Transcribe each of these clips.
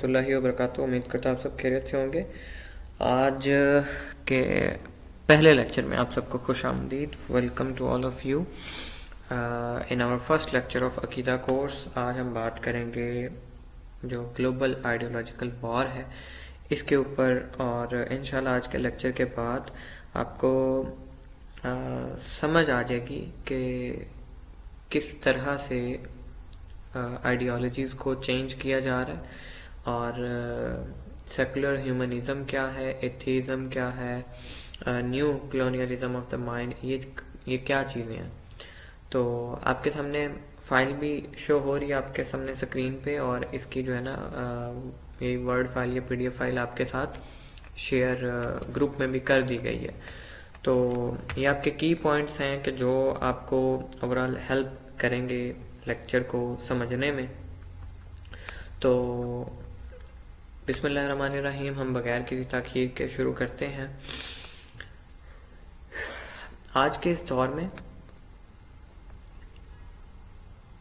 ورحمۃ اللہ وبرکاتہ. امید کرتا آپ سب خیریت سے ہوں گے. آج کے پہلے لیکچر میں آپ سب کو خوش آمدید. Welcome to all of you in our first lecture of عقیدہ کورس. آج ہم بات کریں گے جو گلوبل آئیڈیولوجیکل وار ہے اس کے اوپر، اور انشاءاللہ آج کے لیکچر کے بعد آپ کو سمجھ آ جائے گی کہ کس طرح سے آئیڈیالوجیز کو چینج کیا جا رہا ہے، اور سیکولر ہیومنزم کیا ہے، ایتھیزم کیا ہے، neo colonialism of the mind, یہ کیا چیزیں ہیں. تو آپ کے سامنے فائل بھی شو ہو رہی ہے آپ کے سامنے اسکرین پہ، اور اس کی جو ہے نا یہ ورڈ فائل یا پی ڈی ایف فائل آپ کے ساتھ شیئر گروپ میں بھی کر دی گئی ہے. تو یہ آپ کے کی پوائنٹس ہیں کہ جو آپ کو اوورال ہیلپ کریں گے لیکچر کو سمجھنے میں. تو بسم اللہ الرحمن الرحیم، ہم بغیر کسی تاخیر کے شروع کرتے ہیں. آج کے اس دور میں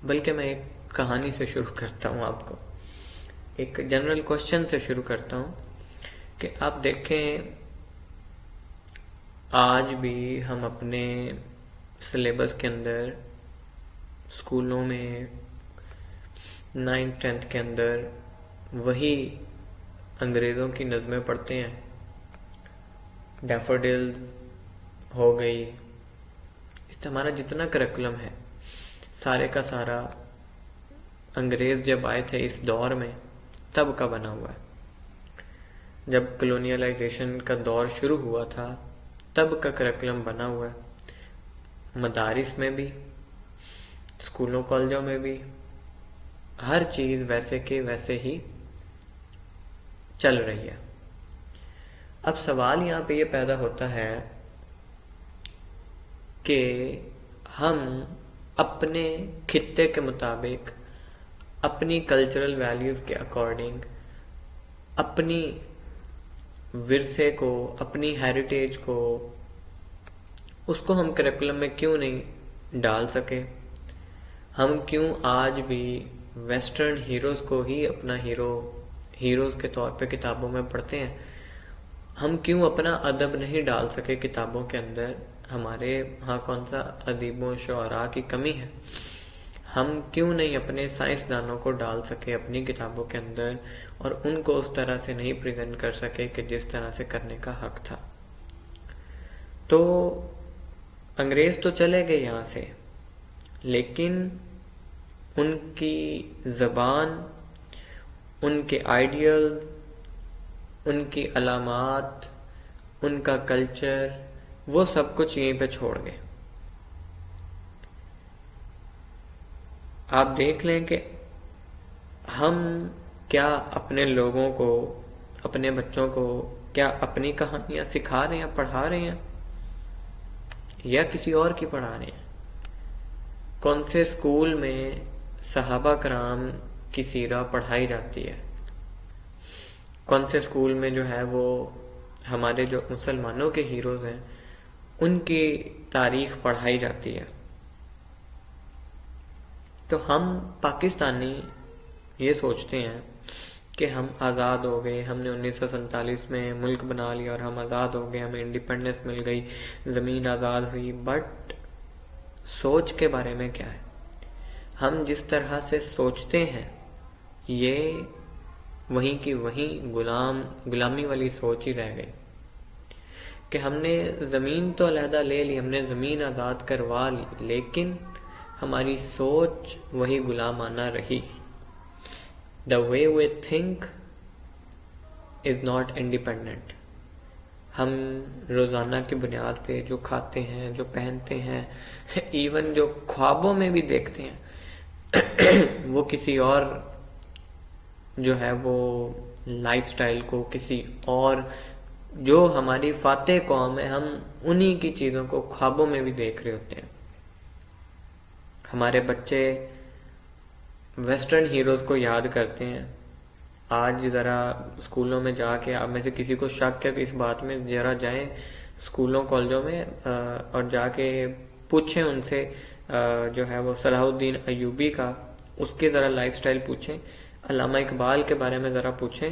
بلکہ میں ایک کہانی سے شروع کرتا ہوں، آپ کو ایک جنرل کوشچن سے شروع کرتا ہوں کہ آپ دیکھیں آج بھی ہم اپنے سلیبس کے اندر اسکولوں میں 9th 10th کے اندر وہی انگریزوں کی نظمیں پڑھتے ہیں. ڈیفوڈلز ہو گئی، اس ہمارا جتنا کریکولم ہے سارے کا سارا انگریز جب آئے تھے اس دور میں تب کا بنا ہوا ہے. جب کلونیلائزیشن کا دور شروع ہوا تھا تب کا کریکولم بنا ہوا ہے. مدارس میں بھی، اسکولوں کالجوں میں بھی ہر چیز ویسے کہ ویسے ہی چل رہی ہے. اب سوال یہاں پہ یہ پیدا ہوتا ہے کہ ہم اپنے خطے کے مطابق، اپنی کلچرل ویلیوز کے اکارڈنگ، اپنی ورثے کو، اپنی ہیریٹیج کو، اس کو ہم کریکولم میں کیوں نہیں ڈال سکے؟ ہم کیوں آج بھی ویسٹرن ہیروز کو ہی اپنا ہیروز کے طور پہ کتابوں میں پڑھتے ہیں؟ ہم کیوں اپنا ادب نہیں ڈال سکے کتابوں کے اندر؟ ہمارے ہاں کون سا ادیبوں شعراء کی کمی ہے؟ ہم کیوں نہیں اپنے سائنسدانوں کو ڈال سکے اپنی کتابوں کے اندر، اور ان کو اس طرح سے نہیں پریزنٹ کر سکے کہ جس طرح سے کرنے کا حق تھا؟ تو انگریز تو چلے گئے یہاں سے، لیکن ان کی زبان، ان کے آئیڈیلز، ان کی علامات، ان کا کلچر، وہ سب کچھ یہیں پہ چھوڑ گئے. آپ دیکھ لیں کہ ہم کیا اپنے لوگوں کو، اپنے بچوں کو کیا اپنی کہانیاں سکھا رہے ہیں، پڑھا رہے ہیں، یا کسی اور کی پڑھا رہے ہیں؟ کون سے اسکول میں صحابہ کرام کی سیرہ پڑھائی جاتی ہے؟ کون سے اسکول میں جو ہے وہ ہمارے جو مسلمانوں کے ہیروز ہیں ان کی تاریخ پڑھائی جاتی ہے؟ تو ہم پاکستانی یہ سوچتے ہیں کہ ہم آزاد ہو گئے، ہم نے 1947 میں ملک بنا لیا اور ہم آزاد ہو گئے، ہمیں انڈیپینڈنس مل گئی، زمین آزاد ہوئی. بٹ سوچ کے بارے میں کیا ہے؟ ہم جس طرح سے سوچتے ہیں یہ وہیں کی وہیں غلامی والی سوچ ہی رہ گئی کہ ہم نے زمین تو علیحدہ لے لی، ہم نے زمین آزاد کروا لی، لیکن ہماری سوچ وہی غلامانہ رہی. The way we think is not independent. ہم روزانہ کی بنیاد پہ جو کھاتے ہیں، جو پہنتے ہیں، ایون جو خوابوں میں بھی دیکھتے ہیں وہ کسی اور جو ہے وہ لائف سٹائل کو، کسی اور جو ہماری فاتح قوم ہے، ہم انہی کی چیزوں کو خوابوں میں بھی دیکھ رہے ہوتے ہیں. ہمارے بچے ویسٹرن ہیروز کو یاد کرتے ہیں. آج ذرا اسکولوں میں جا کے، آپ میں سے کسی کو شک ہے کہ اس بات میں، ذرا جائیں اسکولوں کالجوں میں اور جا کے پوچھیں ان سے جو ہے وہ صلاح الدین ایوبی کا، اس کے ذرا لائف سٹائل پوچھیں. علامہ اقبال کے بارے میں ذرا پوچھیں،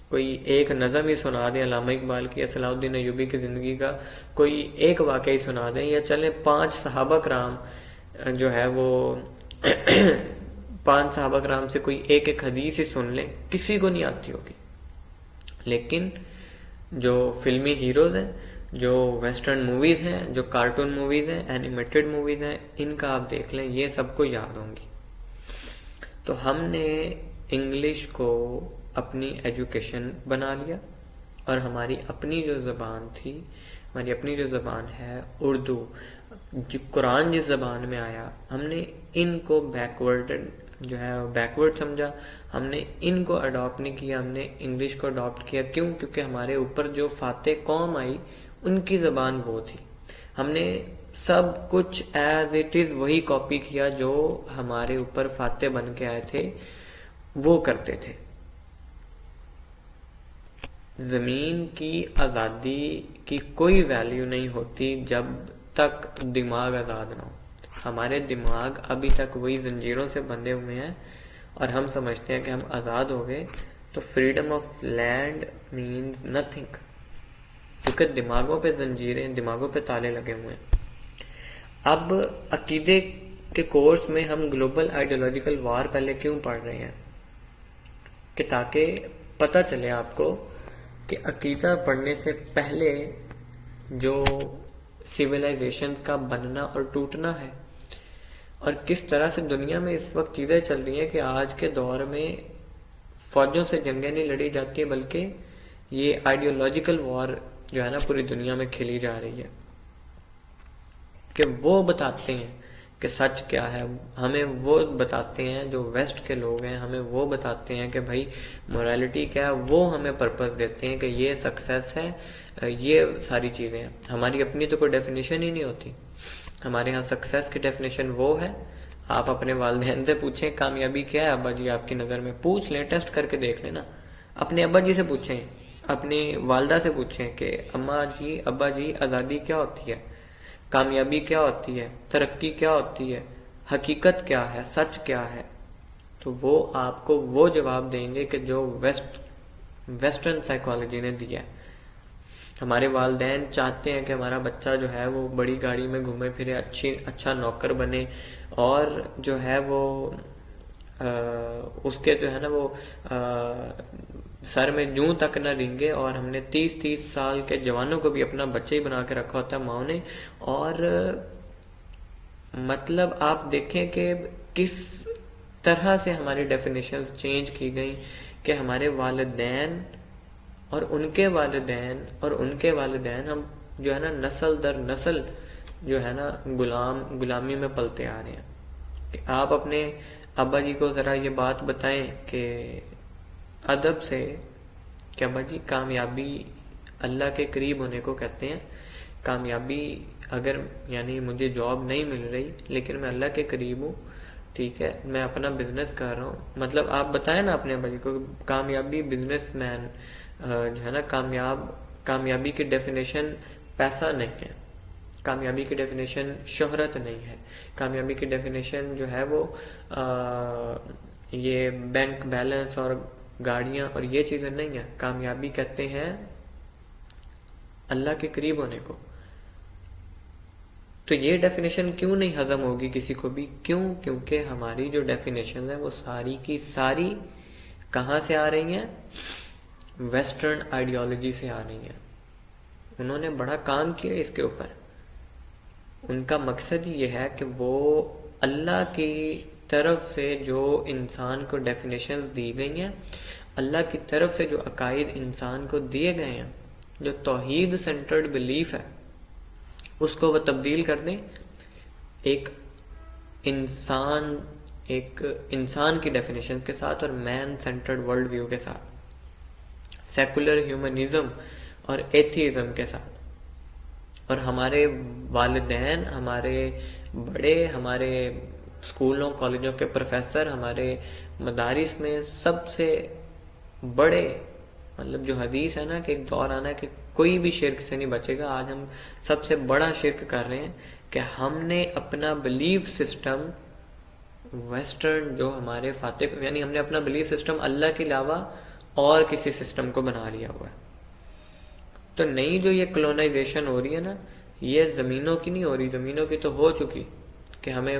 کوئی ایک نظم ہی سنا دیں علامہ اقبال کی یا صلاح الدین ایوبی کی زندگی کا کوئی ایک واقعہ ہی سنا دیں، یا چلیں 5 صحابہ کرام جو ہے وہ 5 صحابہ کرام سے کوئی ایک ایک حدیث ہی سن لیں، کسی کو نہیں آتی ہوگی. لیکن جو فلمی ہیروز ہیں، جو ویسٹرن موویز ہیں، جو کارٹون موویز ہیں، اینیمیٹڈ موویز ہیں، ان کا آپ دیکھ لیں، یہ سب کو یاد ہوں گی. تو ہم نے انگلش کو اپنی ایجوکیشن بنا لیا، اور ہماری اپنی جو زبان تھی، ہماری اپنی جو زبان ہے اردو، قرآن جس زبان میں آیا، ہم نے ان کو بیکورڈ جو ہے بیکورڈ سمجھا. ہم نے ان کو اڈاپٹ نہیں کیا، ہم نے انگلش کو اڈاپٹ کیا. کیوں؟ کیونکہ ہمارے اوپر جو فاتح قوم آئی ان کی زبان وہ تھی. ہم نے سب کچھ ایز اٹ از وہی کاپی کیا جو ہمارے اوپر فاتح بن کے آئے تھے وہ کرتے تھے. زمین کی آزادی کی کوئی ویلیو نہیں ہوتی جب تک دماغ آزاد نہ ہو. ہمارے دماغ ابھی تک وہی زنجیروں سے بندھے ہوئے ہیں، اور ہم سمجھتے ہیں کہ ہم آزاد ہو گئے تو freedom of land means nothing, کیونکہ دماغوں پہ زنجیریں، دماغوں پہ تالے لگے ہوئے ہیں. اب عقیدے کے کورس میں ہم گلوبل آئیڈیولوجیکل وار پہلے کیوں پڑھ رہے ہیں؟ کہ تاکہ پتہ چلے آپ کو کہ عقیدہ پڑھنے سے پہلے جو سویلائزیشنز کا بننا اور ٹوٹنا ہے، اور کس طرح سے دنیا میں اس وقت چیزیں چل رہی ہیں کہ آج کے دور میں فوجوں سے جنگیں نہیں لڑی جاتی، بلکہ یہ آئیڈیولوجیکل وار جو ہے نا پوری دنیا میں کھیلی جا رہی ہے. کہ وہ بتاتے ہیں کہ سچ کیا ہے، ہمیں وہ بتاتے ہیں جو ویسٹ کے لوگ ہیں، ہمیں وہ بتاتے ہیں کہ بھائی موریلٹی کیا ہے، وہ ہمیں پرپس دیتے ہیں کہ یہ سکسیس ہے، یہ ساری چیزیں ہیں. ہماری اپنی تو کوئی ڈیفینیشن ہی نہیں ہوتی. ہمارے ہاں سکسیس کی ڈیفینیشن وہ ہے، آپ اپنے والدین سے پوچھیں کامیابی کیا ہے ابا جی آپ کی نظر میں، پوچھ لیں، ٹیسٹ کر کے دیکھ لیں نا. اپنے ابا جی سے پوچھیں، اپنی والدہ سے پوچھیں کہ اماں جی ابا جی آزادی کیا ہوتی ہے، کامیابی کیا ہوتی ہے، ترقی کیا ہوتی ہے، حقیقت کیا ہے، سچ کیا ہے. تو وہ آپ کو وہ جواب دیں گے کہ جو ویسٹرن سائیکالوجی نے دیا ہے. ہمارے والدین چاہتے ہیں کہ ہمارا بچہ جو ہے وہ بڑی گاڑی میں گھومے پھرے، اچھا نوکر بنے، اور جو ہے وہ اس کے جو ہے نا وہ سر میں جوں تک نہ رینگے. اور ہم نے 30 سال کے جوانوں کو بھی اپنا بچہ ہی بنا کے رکھا ہوتا ہے ماں نے. اور مطلب آپ دیکھیں کہ کس طرح سے ہماری ڈیفینیشنز چینج کی گئیں کہ ہمارے والدین اور ان کے والدین اور ان کے والدین، ہم جو ہے نا نسل در نسل جو ہے نا غلامی میں پلتے آ رہے ہیں. کہ آپ اپنے ابا جی کو ذرا یہ بات بتائیں کہ ادب سے کہ ابا جی کامیابی اللہ کے قریب ہونے کو کہتے ہیں. کامیابی اگر یعنی مجھے جاب نہیں مل رہی لیکن میں اللہ کے قریب ہوں، ٹھیک ہے، میں اپنا بزنس کر رہا ہوں، مطلب آپ بتائیں نا اپنے ابا جی کو کامیابی بزنس مین جو ہے نا کامیابی کی ڈیفینیشن پیسہ نہیں ہے، کامیابی کی ڈیفینیشن شہرت نہیں ہے، کامیابی کی ڈیفینیشن جو ہے وہ یہ بینک بیلنس اور گاڑیاں اور یہ چیزیں نہیں ہیں. کامیابی کہتے ہیں اللہ کے قریب ہونے کو. تو یہ ڈیفینیشن کیوں نہیں ہضم ہوگی کسی کو بھی؟ کیوں؟ کیونکہ ہماری جو ڈیفینیشنز ہیں وہ ساری کی ساری کہاں سے آ رہی ہیں؟ ویسٹرن آئیڈیالوجی سے آ رہی ہیں. انہوں نے بڑا کام کیا اس کے اوپر. ان کا مقصد یہ ہے کہ وہ اللہ کی طرف سے جو انسان کو ڈیفینیشنز دی گئی ہیں، اللہ کی طرف سے جو عقائد انسان کو دیے گئے ہیں، جو توحید سینٹرڈ بلیف ہے، اس کو وہ تبدیل کر دیں ایک انسان کی ڈیفینیشن کے ساتھ اور مین سینٹرڈ ورلڈ ویو کے ساتھ، سیکولر ہیومنزم اور ایتھیزم کے ساتھ. اور ہمارے والدین، ہمارے بڑے، ہمارے اسکولوں کالجوں کے پروفیسر، ہمارے مدارس میں سب سے بڑے، مطلب جو حدیث ہے نا کہ ایک دور آنا ہے کہ کوئی بھی شرک سے نہیں بچے گا، آج ہم سب سے بڑا شرک کر رہے ہیں کہ ہم نے اپنا بلیف سسٹم ویسٹرن جو ہمارے فاتح، یعنی ہم نے اپنا بلیف سسٹم اللہ کے علاوہ اور کسی سسٹم کو بنا لیا ہوا ہے. تو نئی جو یہ کلونائزیشن ہو رہی ہے نا، یہ زمینوں کی نہیں ہو رہی، زمینوں کی تو ہو چکی کہ ہمیں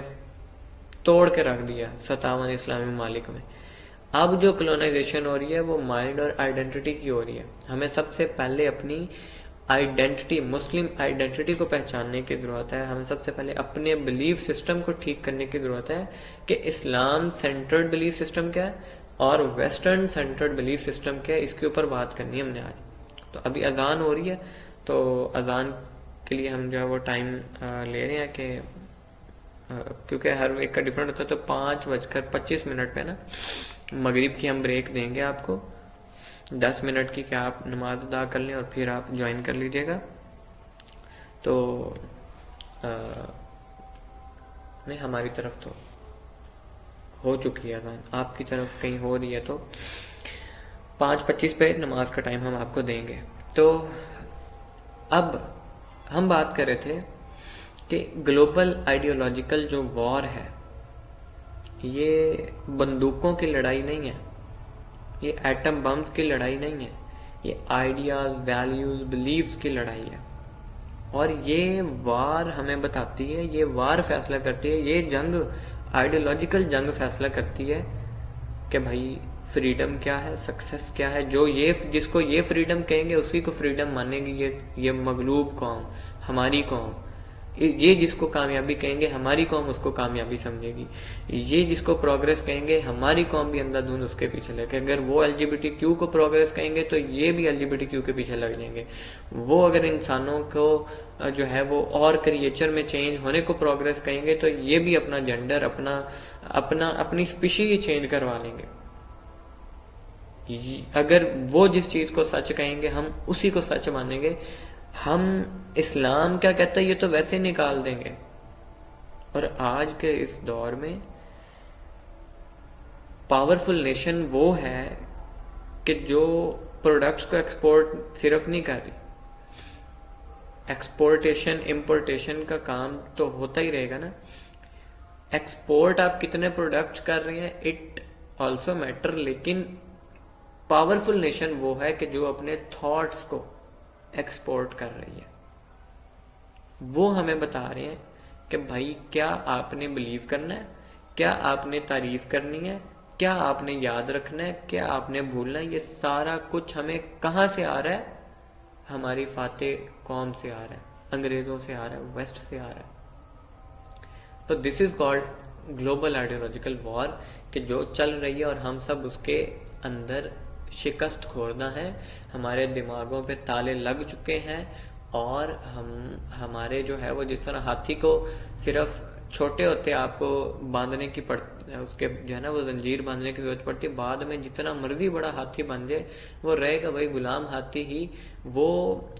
توڑ کے رکھ دیا 57 اسلامی ممالک میں. اب جو کلونائزیشن ہو رہی ہے وہ مائنڈ اور آئیڈینٹی کی ہو رہی ہے. ہمیں سب سے پہلے اپنی آئیڈینٹی، مسلم آئیڈینٹی کو پہچاننے کی ضرورت ہے. ہمیں سب سے پہلے اپنے بلیف سسٹم کو ٹھیک کرنے کی ضرورت ہے کہ اسلام سینٹرڈ بلیف سسٹم کیا ہے اور ویسٹرن سینٹرڈ بلیف سسٹم کیا ہے. اس کے اوپر بات کرنی ہے ہم نے آج. تو ابھی اذان ہو رہی ہے، تو اذان کے لیے ہم جو ہے وہ ٹائم لے رہے ہیں کہ کیونکہ ہر ایک کا ڈیفرنٹ ہوتا ہے، تو 5:25 پہ نا مغرب کی ہم بریک دیں گے آپ کو 10 منٹ کی، کہ آپ نماز ادا کر لیں اور پھر آپ جوائن کر لیجئے گا. تو نہیں، ہماری طرف تو ہو چکی ہے اذان، آپ کی طرف کہیں ہو رہی ہے تو 5:25 پہ نماز کا ٹائم ہم آپ کو دیں گے. تو اب ہم بات کر رہے تھے کہ گلوبل آئیڈیولوجیکل جو وار ہے، یہ بندوقوں کی لڑائی نہیں ہے، یہ ایٹم بمز کی لڑائی نہیں ہے، یہ آئیڈیاز، ویلیوز، بلیفز کی لڑائی ہے. اور یہ وار ہمیں بتاتی ہے، یہ وار فیصلہ کرتی ہے، یہ جنگ، آئیڈیولوجیکل جنگ فیصلہ کرتی ہے کہ بھائی فریڈم کیا ہے، سکسس کیا ہے. جو جس کو یہ فریڈم کہیں گے اسی کو فریڈم مانے گی یہ مغلوب قوم، ہماری قوم. یہ جس کو کامیابی کہیں گے ہماری قوم اس کو کامیابی سمجھے گی. یہ جس کو پروگریس کہیں گے ہماری قوم بھی اندھا دھند اس کے پیچھے لگے. اگر وہ L G B T Q کو پروگریس کہیں گے تو یہ بھی L G B T Q کے پیچھے لگ جائیں گے. وہ اگر انسانوں کو جو ہے وہ اور کریچر میں چینج ہونے کو پروگریس کہیں گے تو یہ بھی اپنا جینڈر، اپنی اسپیشی چینج کروا لیں گے. اگر وہ جس چیز کو سچ کہیں گے ہم اسی کو سچ مانیں گے. ہم اسلام کیا کہتا ہے یہ تو ویسے نکال دیں گے. اور آج کے اس دور میں پاورفل نیشن وہ ہے کہ جو پروڈکٹس کو ایکسپورٹ صرف نہیں کر رہی، ایکسپورٹیشن امپورٹیشن کا کام تو ہوتا ہی رہے گا نا. ایکسپورٹ آپ کتنے پروڈکٹس کر رہے ہیں اٹ آلسو میٹر، لیکن پاورفل نیشن وہ ہے کہ جو اپنے تھاٹس کو ایکسپورٹ کر رہی ہے. وہ ہمیں بتا رہے ہیں کہ بھائی کیا آپ نے بلیو کرنا ہے، کیا آپ نے تعریف کرنی ہے، کیا آپ نے یاد رکھنا ہے، کیا آپ نے بھولنا ہے. یہ سارا کچھ ہمیں کہاں سے آ رہا ہے؟ ہماری فاتح قوم سے آ رہا ہے، انگریزوں سے آ رہا ہے، ویسٹ سے آ رہا ہے. تو دس از کالڈ گلوبل آئیڈیولوجیکل وار، کہ جو چل رہی ہے اور ہم سب اس کے اندر شکست خوردہ ہیں. ہمارے دماغوں پہ تالے لگ چکے ہیں اور ہمارے جو ہے وہ جس طرح ہاتھی کو صرف چھوٹے ہوتے آپ کو باندھنے کی اس کے جو ہے نا وہ زنجیر باندھنے کی ضرورت پڑتی ہے. بعد میں جتنا مرضی بڑا ہاتھی بن جائے وہ رہے گا وہی غلام ہاتھی ہی. وہ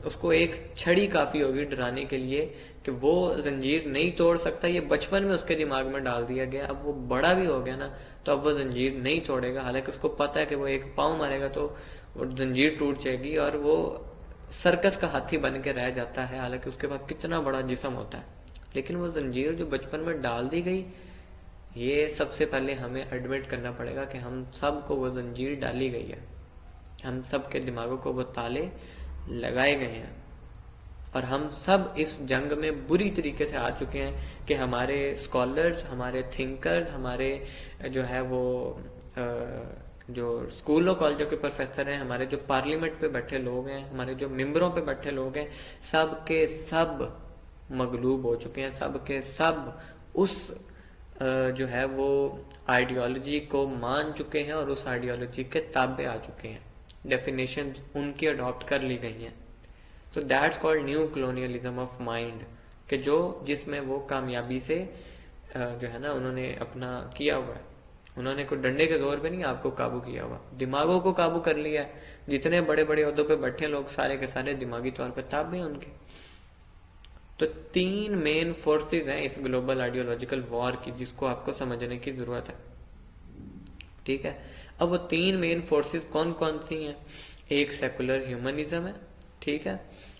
اس کو ایک چھڑی کافی ہوگی ڈرانے کے لیے کہ وہ زنجیر نہیں توڑ سکتا. یہ بچپن میں اس کے دماغ میں ڈال دیا گیا. اب وہ بڑا بھی ہو گیا نا تو اب وہ زنجیر نہیں توڑے گا، حالانکہ اس کو پتہ ہے کہ وہ ایک پاؤں مارے گا تو وہ زنجیر ٹوٹ جائے گی اور وہ سرکس کا ہاتھی بن کے رہ جاتا ہے، حالانکہ اس کے پاس کتنا بڑا جسم ہوتا ہے. لیکن وہ زنجیر جو بچپن میں ڈال دی گئی، یہ سب سے پہلے ہمیں ایڈمٹ کرنا پڑے گا کہ ہم سب کو وہ زنجیر ڈالی گئی ہے، ہم سب کے دماغوں کو وہ تالے لگائے گئے ہیں. اور ہم سب اس جنگ میں بری طریقے سے آ چکے ہیں کہ ہمارے اسکالرز، ہمارے تھنکرز، ہمارے جو ہے وہ جو اسکولوں کالجوں کے پروفیسر ہیں، ہمارے جو پارلیمنٹ پہ بیٹھے لوگ ہیں، ہمارے جو ممبروں پہ بیٹھے لوگ ہیں، سب کے سب مغلوب ہو چکے ہیں. سب کے سب اس جو ہے وہ آئیڈیالوجی کو مان چکے ہیں اور اس آئیڈیالوجی کے تابع آ چکے ہیں. ڈیفینیشن ان کی اڈاپٹ کر لی گئی ہیں. So that's called new colonialism of mind، کہ جس میں وہ کامیابی سے جو ہے نا انہوں نے اپنا کیا ہوا ہے. انہوں نے کوئی ڈنڈے کے زور پہ نہیں آپ کو قابو کیا ہوا، دماغوں کو قابو کر لیا ہے. جتنے بڑے بڑے عہدوں پہ بیٹھے لوگ سارے کے سارے دماغی طور پہ تابع ہیں ان کے. تو 3 مین فورسز ہیں اس گلوبل آئیڈیولوجیکل وار کی، جس کو آپ کو سمجھنے کی ضرورت ہے. ٹھیک ہے، اب وہ 3 مین فورسز کون کون سی ہیں؟ ایک سیکولر ہیومنزم ہے، ٹھیک ہے،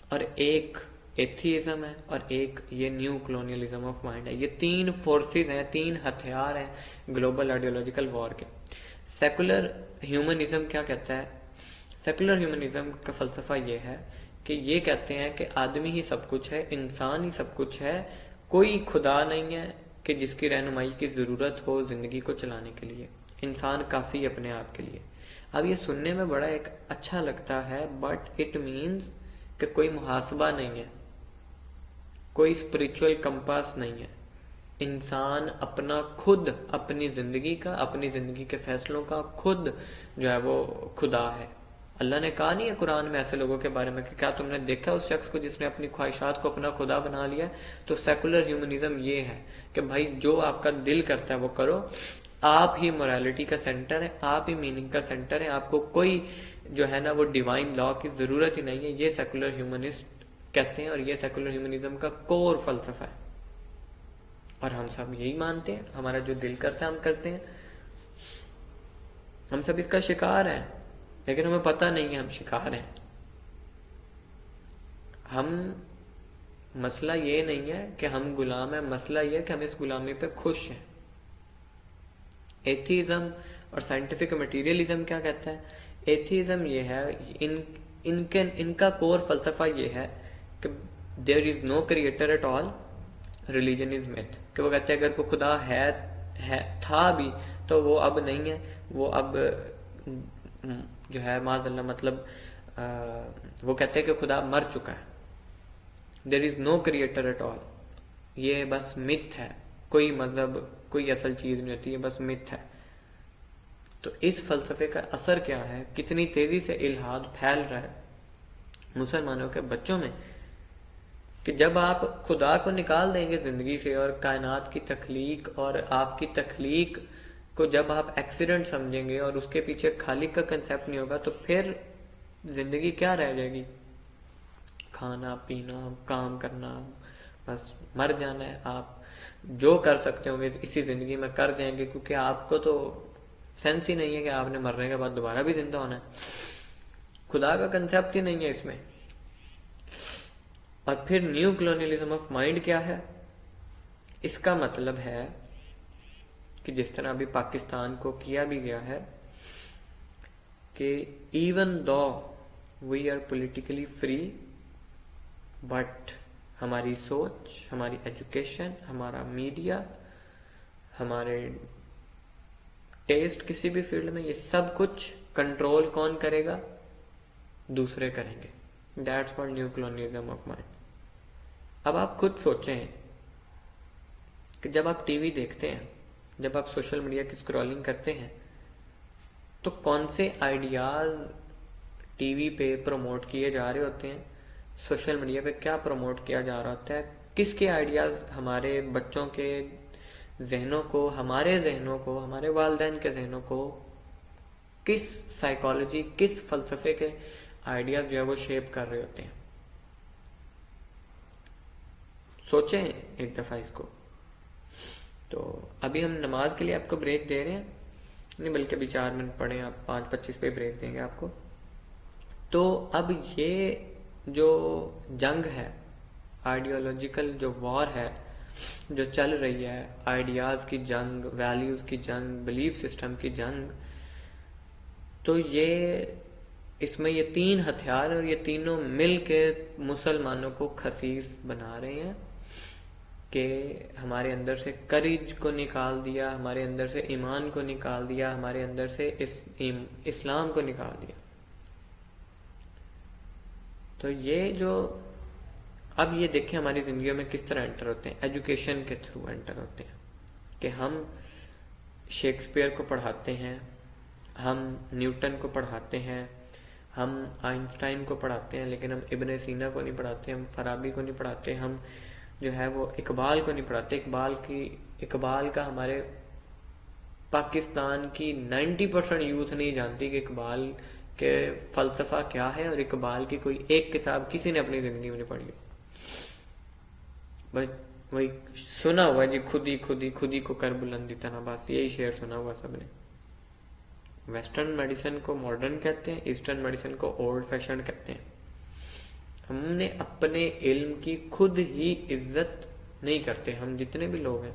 اور ایک ایتھیزم ہے اور ایک یہ نیو کلونیلزم آف مائنڈ ہے. یہ تین فورسز ہیں, تین ہتھیار ہیں گلوبل آئیڈیولوجیکل وار کے. سیکولر ہیومنزم کیا کہتا ہے؟ سیکولر ہیومنزم کا فلسفہ یہ ہے کہ یہ کہتے ہیں کہ آدمی ہی سب کچھ ہے, انسان ہی سب کچھ ہے, کوئی خدا نہیں ہے کہ جس کی رہنمائی کی ضرورت ہو زندگی کو چلانے کے لیے, انسان کافی ہے اپنے آپ کے لیے. اب یہ سننے میں بڑا ایک اچھا لگتا ہے, بٹ اٹ مینز کہ کوئی محاسبہ نہیں ہے, کوئی اسپریچول کمپاس نہیں ہے. انسان اپنا خود اپنی زندگی کا, اپنی زندگی کے فیصلوں کا خود جو ہے وہ خدا ہے. اللہ نے کہا نہیں ہے قرآن میں ایسے لوگوں کے بارے میں کہ کیا تم نے دیکھا اس شخص کو جس نے اپنی خواہشات کو اپنا خدا بنا لیا؟ تو سیکولر ہیومنزم یہ ہے کہ بھائی جو آپ کا دل کرتا ہے وہ کرو, آپ ہی موریلٹی کا سینٹر ہے, آپ ہی میننگ کا سینٹر ہے, آپ کو کوئی جو ہے نا وہ ڈیوائن لا کی ضرورت ہی نہیں ہے. یہ سیکولر ہیومنسٹ کہتے ہیں اور یہ سیکولر ہیومنزم کا کور فلسفہ ہے, اور ہم سب یہی مانتے ہیں. ہمارا جو دل کرتا ہے ہم کرتے ہیں, ہم سب اس کا شکار ہیں, لیکن ہمیں پتہ نہیں ہے ہم شکار ہیں. ہم مسئلہ یہ نہیں ہے کہ ہم غلام ہیں, مسئلہ یہ ہے کہ ہم اس غلامی پہ خوش ہیں. ایتھیزم اور سائنٹیفک مٹیریلزم کیا کہتا ہے؟ ایتھیزم یہ ہے, ان کا کور فلسفہ یہ ہے کہ there is no creator at all, religion is myth. کہ وہ کہتے ہیں اگر کوئی خدا ہے تھا بھی تو وہ اب نہیں ہے, وہ اب جو ہے معاذ اللہ مطلب وہ کہتے ہیں کہ خدا مر چکا ہے. دیر از نو کریٹر ایٹ آل. یہ بس متھ ہے, کوئی مذہب کوئی اصل چیز نہیں ہوتی, ہے بس متھ ہے. تو اس فلسفے کا اثر کیا ہے, کتنی تیزی سے الحاد پھیل رہا ہے مسلمانوں کے بچوں میں, کہ جب آپ خدا کو نکال دیں گے زندگی سے اور کائنات کی تخلیق اور آپ کی تخلیق کو جب آپ ایکسیڈنٹ سمجھیں گے اور اس کے پیچھے خالق کا کنسیپٹ نہیں ہوگا, تو پھر زندگی کیا رہ جائے گی؟ کھانا پینا کام کرنا, بس مر جانا ہے. آپ جو کر سکتے ہوں گے اسی زندگی میں کر دیں گے, کیونکہ آپ کو تو سینس ہی نہیں ہے کہ آپ نے مرنے کے بعد دوبارہ بھی زندہ ہونا ہے. خدا کا کنسیپٹ ہی نہیں ہے اس میں. اور پھر نیو کلونیلزم آف مائنڈ کیا ہے؟ اس کا مطلب ہے کہ جس طرح ابھی پاکستان کو کیا بھی گیا ہے کہ even though we are politically free, but ہماری سوچ, ہماری ایجوکیشن, ہمارا میڈیا, ہمارے ٹیسٹ کسی بھی فیلڈ میں, یہ سب کچھ کنٹرول کون کرے گا؟ دوسرے کریں گے. That's called neo colonialism of mind. اب آپ خود سوچیں کہ جب آپ ٹی وی دیکھتے ہیں, جب آپ سوشل میڈیا کی اسکرولنگ کرتے ہیں, تو کون سے آئیڈیاز ٹی وی پہ پروموٹ کیے جا رہے ہوتے ہیں, سوشل میڈیا پہ کیا پروموٹ کیا جا رہا ہوتا ہے, کس کے آئیڈیاز ہمارے بچوں کے ذہنوں کو, ہمارے ذہنوں کو, ہمارے والدین کے ذہنوں کو, کس سائیکالوجی, کس فلسفے کے آئیڈیاز جو ہے وہ شیپ کر رہے ہوتے ہیں. سوچیں ایک دفعہ اس کو. تو ابھی ہم نماز کے لیے آپ کو بریک دے رہے ہیں, نہیں بلکہ ابھی 4 منٹ پڑھیں آپ, 5:25 پہ بریک دیں گے آپ کو. تو اب یہ جو جنگ ہے, آئیڈیالوجیکل جو وار ہے جو چل رہی ہے, آئیڈیاز کی جنگ, ویلیوز کی جنگ, بلیف سسٹم کی جنگ, تو یہ اس میں یہ 3 ہتھیار اور یہ تینوں مل کے مسلمانوں کو خسیس بنا رہے ہیں کہ ہمارے اندر سے کریج کو نکال دیا, ہمارے اندر سے ایمان کو نکال دیا, ہمارے اندر سے اسلام کو نکال دیا. تو یہ جو اب یہ دیکھیں ہماری زندگیوں میں کس طرح انٹر ہوتے ہیں, ایجوکیشن کے تھرو انٹر ہوتے ہیں, کہ ہم شیکسپیئر کو پڑھاتے ہیں, ہم نیوٹن کو پڑھاتے ہیں, ہم آئنسٹائن کو پڑھاتے ہیں, لیکن ہم ابن سینا کو نہیں پڑھاتے, ہم فارابی کو نہیں پڑھاتے, ہم جو ہے وہ اقبال کو نہیں پڑھاتے. اقبال کا ہمارے پاکستان کی 90% یوتھ نہیں جانتی کہ اقبال کے فلسفہ کیا ہے, اور اقبال کی کوئی ایک کتاب کسی نے اپنی زندگی میں نہیں پڑھی. بس وہی سنا ہوا جی, خود ہی کو کر بلندی تنا, بس یہی شعر سنا ہوا سب نے. ویسٹرن میڈیسن کو ماڈرن کہتے ہیں, ایسٹرن میڈیسن کو اولڈ فیشن کہتے ہیں. ہم نے اپنے علم کی خود ہی عزت نہیں کرتے. ہم جتنے بھی لوگ ہیں,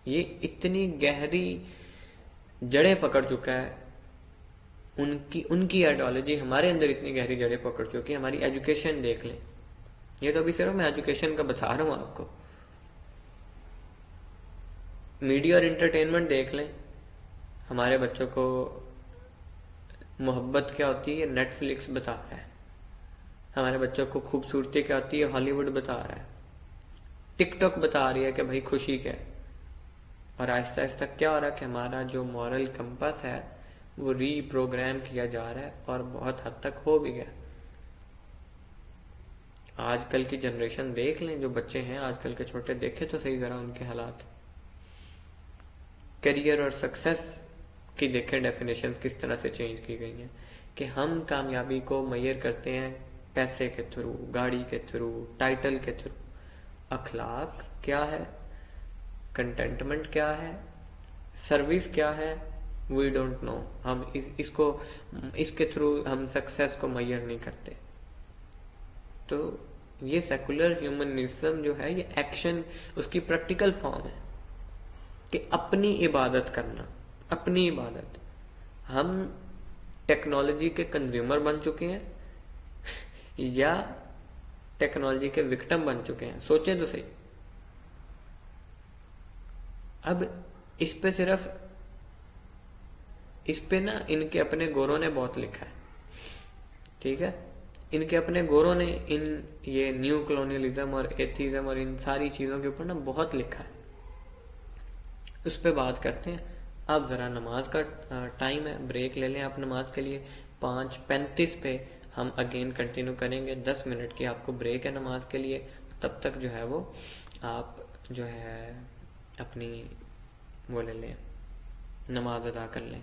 یہ اتنی گہری جڑیں پکڑ چکا ہے, ان کی آئیڈیالوجی ہمارے اندر اتنی گہری جڑیں پکڑ چکی ہے. ہماری ایجوکیشن دیکھ لیں, یہ تو ابھی صرف میں ایجوکیشن کا بتا رہا ہوں آپ کو. میڈیا اور انٹرٹینمنٹ دیکھ لیں, ہمارے بچوں کو محبت کیا ہوتی ہے نیٹ فلکس بتا رہا ہے, ہمارے بچوں کو خوبصورتی کیا ہوتی ہے ہالی ووڈ بتا رہا ہے, ٹک ٹاک بتا رہی ہے کہ بھائی خوشی کیا ہے. اور آہستہ آہستہ کیا ہو رہا ہے کہ ہمارا جو مورل کمپس ہے وہ ری پروگرام کیا جا رہا ہے, اور بہت حد تک ہو بھی گیا. آج کل کی جنریشن دیکھ لیں, جو بچے ہیں آج کل کے چھوٹے, دیکھیں تو صحیح ذرا ان کے حالات. کیریئر اور سکسیس کی دیکھیں ڈیفینیشنز کس طرح سے چینج کی گئی ہیں, کہ ہم کامیابی کو میئر کرتے ہیں پیسے کے تھرو, گاڑی کے تھرو, ٹائٹل کے تھرو. اخلاق کیا ہے, کنٹینٹمنٹ کیا ہے, سروس کیا ہے, وی ڈونٹ نو. ہم اس کے تھرو ہم سکسیس کو میئر نہیں کرتے. تو یہ سیکولر ہیومنزم جو ہے یہ ایکشن, اس کی پریکٹیکل فارم ہے کہ اپنی عبادت کرنا, اپنی عبادت. ہم ٹیکنالوجی کے کنزیومر بن چکے ہیں یا ٹیکنالوجی کے وکٹم بن چکے ہیں, سوچیں تو صحیح. اب اس پہ نا ان کے اپنے گوروں نے بہت لکھا ہے, ٹھیک ہے. ان کے اپنے گوروں نے یہ نیو کلونیلزم اور ایتھیزم اور ان ساری چیزوں کے اوپر نا بہت لکھا ہے. اس پہ بات کرتے ہیں. اب ذرا نماز کا ٹائم ہے, بریک لے لیں آپ نماز کے لیے. 5:35 پہ ہم اگین کنٹینیو کریں گے. 10 منٹ کی آپ کو بریک ہے نماز کے لیے. تب تک جو ہے وہ آپ جو ہے اپنی وہ لے لیں, نماز ادا کر لیں.